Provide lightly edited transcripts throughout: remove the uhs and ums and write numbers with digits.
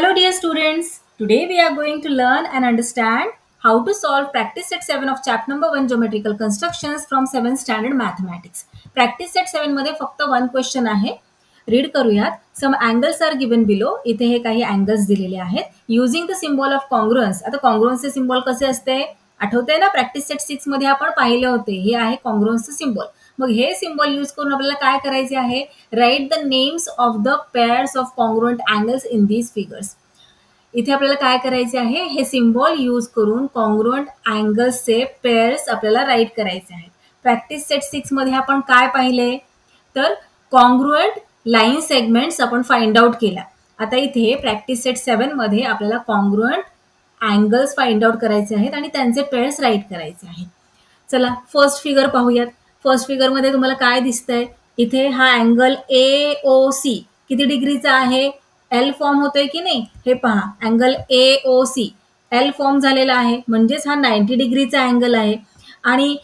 Hello dear students, today we are going to learn and understand how to solve practice set 7 of chapter number 1 geometrical constructions from 7th standard mathematics. Practice set 7 मध्ये फक्त one question आहे. Read करूयात. Some angles are given below. इथे हे काही angles दिलेले आहेत. Using the symbol of congruence. आता कॉन्ग्रुअन्सचे सिम्बॉल कसे असते आठवते ना, प्रॅक्टिस सेट 6 मध्ये आपण पाहिले होते. हे आहे कॉन्ग्रुअन्सचे सिम्बॉल. मग हे सिम्बॉल यूज करून आपल्याला काय करायचे आहे, write the names of the pairs of congruent angles in these figures. इथे आपल्याला काय करायचे आहे, हे सिम्बॉल यूज करून कॉन्ग्रुअंट अँगल्सचे पेअर्स आपल्याला राईट करायचे आहेत. प्रॅक्टिस सेट 6 मध्ये आपण काय पाहिले, तर कॉन्ग्रुअंट लाईन सेगमेंट्स आपण फाइंड आउट केला. आता इथे प्रॅक्टिस सेट 7 मध्ये आपल्याला कॉन्ग्रुअंट अँगल्स फाइंड आउट करायचे आहेत आणि त्यांचे पेअर्स राईट करायचे आहेत. चला फर्स्ट फिगर पाहूयात. फर्स्ट फिगर मध्ये तुम्हाला काय दिसतंय, इथे हा अँगल AOC किती डिग्रीचा आहे, एल फॉर्म होतोय की नाही, हे पहा. अँगल AOC एल फॉर्म झालेला आहे, म्हणजेच हा 90 डिग्रीचा अँगल आहे. आणि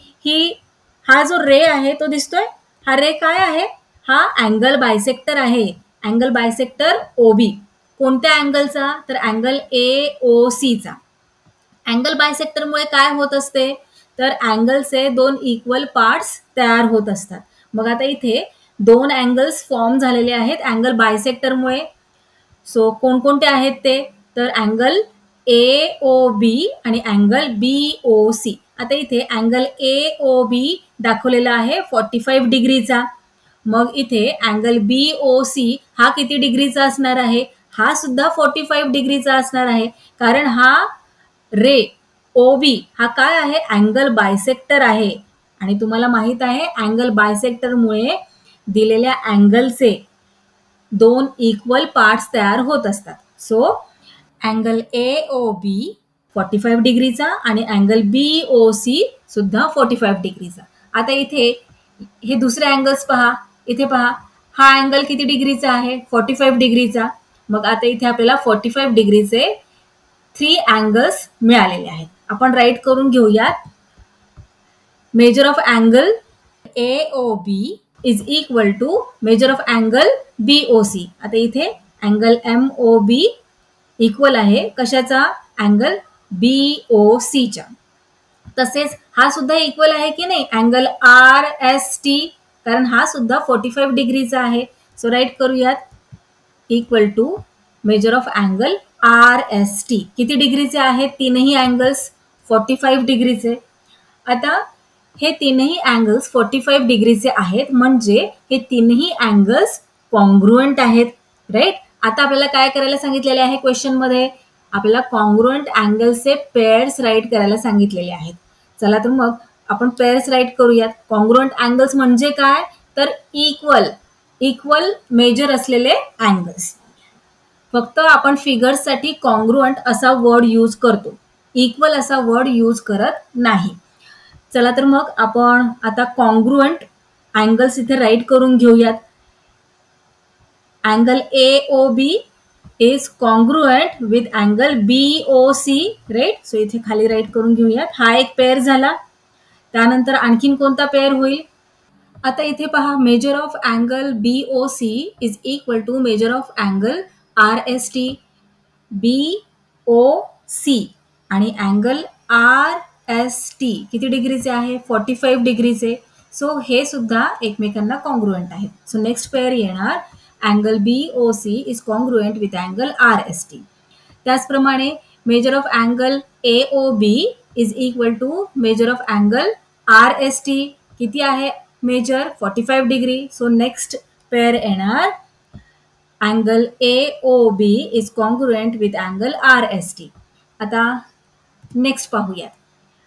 हा जो रे आहे तो दिसतोय, हा रे काय आहे, हा अँगल बायसेक्टर आहे. Angle bisector OB. कोणत्या अँगलचा, तर अँगल AOC चा. अँगल बायसेक्टरमुळे काय होत असते, तर अँगलचे दोन इक्वल पार्ट्स तयार होत असतात. मग आता इथे दोन अँगल्स फॉर्म झालेले आहेत अँगल बायसेक्टरमुळे. सो कोणकोणते आहेत ते, तर अँगल AOB आणि अँगल BOC. आता इथे अँगल AOB दाखवलेला आहे 45 डिग्रीचा. मग इथे अँगल BOC हा किती डिग्रीचा असणार आहे, हा सुद्धा 45 डिग्रीचा असणार आहे. कारण हा रे OB हा काय आहे, अँगल बायसेक्टर आहे. आणि तुम्हाला माहित आहे अँगल बायसेक्टरमुळे दिलेल्या अँगलचे दोन इक्वल पार्ट्स तयार होत असतात. सो अँगल AOB 45 डिग्रीचा आणि अँगल BOC सुद्धा 45 डिग्रीचा. आता इथे हे दुसरे अँगल्स पहा. इथे पहा, हा अँगल किती डिग्रीचा आहे, 45 डिग्रीचा. मग आता इथे आपल्याला 45 डिग्रीचे 3 अँगल्स मिळालेले आहेत. आपण राईट करून घेऊयात. Measure of angle AOB is equal to measure of angle BOC. आता इथे अँगल MOB इक्वल आहे कशाचा, अँगल BOCच्या. तसेच हा सुद्धा इक्वल आहे की नाही अँगल RST, कारण हा सुद्धा 45 डिग्रीचा आहे. सो राईट करूयात, equal to measure of angle RST. किती डिग्रीचे आहेत तीनही अँगल्स, 45 डिग्रीचे. आता हे तीनही अँगल्स 45 डिग्रीचे आहेत, म्हणजे हे तीनही अँगल्स कॉन्ग्रुअंट आहेत. राईट. आता आपल्याला काय करायला सांगितलेले आहे क्वेश्चन मध्ये, आपल्याला कॉन्ग्रुअंट अँगल्सचे पेअर्स राईट करायला सांगितलेले आहेत. चला तर मग आपण पेअर्स राईट करूयात. कॉन्ग्रुअंट अँगल्स म्हणजे काय, तर इक्वल मेजर असलेले अँगल्स. फक्त आपण फिगर्ससाठी कॉन्ग्रुअंट असा वर्ड यूज करतो, इक्वल असा वर्ड यूज करत नाही. चला तर मग आपण आता कॉन्ग्रुअंट अँगल्स इथे राईट करून घेऊयात. Angle AOB is congruent with angle BOC. Right. So इथे खाली राईट करून घेऊयात. हा एक पेअर झाला. त्यानंतर आणखीन कोणता पेअर होईल, आता इथे पहा, measure of angle BOC is equal to measure of angle RST. BOC आणि अँगल RST किती डिग्रीचे आहे, 45 डिग्रीचे. सो हे सुद्धा एकमेकांना कॉन्ग्रुअंट आहेत. सो नेक्स्ट पेअर येणार angle BOC is congruent with angle RST. त्याचप्रमाणे measure of angle AOB is equal to measure of angle RST. किती आहे measure, 45 degree. So next pair येणार angle AOB is congruent with angle RST. आता next पाहूयात.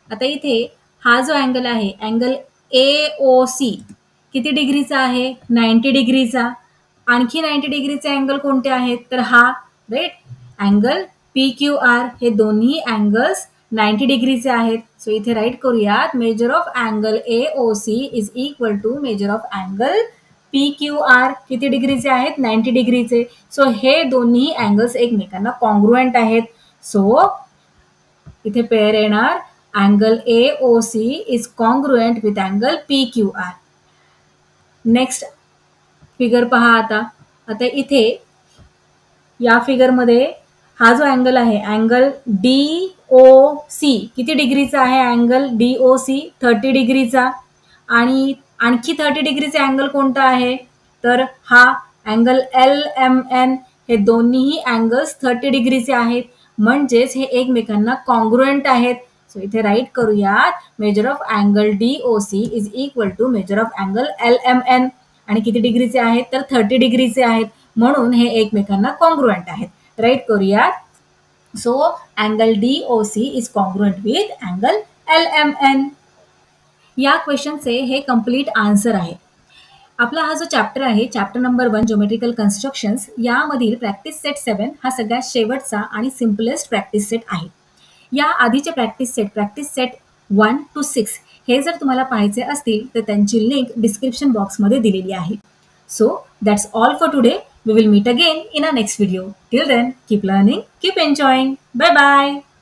आता इथे हा जो अँगल आहे अँगल AOC किती डिग्रीचा आहे, 90 डिग्रीचा. आणखी 90 डिग्रीचे अँगल कोणते आहेत, तर हा राईट अँगल PQR. हे दोन्ही अँगल्स 90 डिग्रीचे आहेत. सो इथे राईट करूयात, measure of angle AOC is equal to measure of angle PQR. किती डिग्रीचे आहेत, 90 डिग्रीचे. सो हे दोन्ही अँगल्स एकमेकांना कॉन्ग्रुअंट आहेत. सो इथे पेअर येणार angle AOC is congruent with angle PQR. Next figure पहा. आता इथे या फिगरमध्ये हा जो अँगल आहे अँगल DOC किती डिग्रीचा आहे अँगल DOC 30 डिग्रीचा. आणि आणखी 30 डिग्रीचा अँगल कोणता आहे तर हा अँगल LMN. हे दोन्हीही अँगल्स 30 डिग्रीचे आहेत म्हणजेच हे एकमेकांना कॉन्ग्रुएंट आहेत. सो इथे राईट करूयात measure of angle DOC is equal to measure of angle LMN. आणि किती डिग्रीचे आहेत तर 30 डिग्रीचे आहेत म्हणून हे एकमेकांना कॉन्ग्रुएंट आहेत. राईट करूयात. So angle DOC is congruent with angle LMN. या क्वेश्चनचे हे कम्प्लीट आन्सर आहे. आपला हा जो चॅप्टर आहे चॅप्टर नंबर 1 ज्योमेट्रिकल कन्स्ट्रक्शन्स यामधील प्रॅक्टिस सेट 7 हा सगळ्यात शेवटचा आणि सिम्पलेस्ट प्रॅक्टिस सेट आहे. या आधीचे प्रॅक्टिस सेट 1 to 6 हे जर तुम्हाला पाहायचे असतील तर त्यांची लिंक डिस्क्रिप्शन बॉक्समध्ये दिलेली आहे. So that's all for today. We will meet again in our next video. Till then, keep learning, keep enjoying. Bye bye.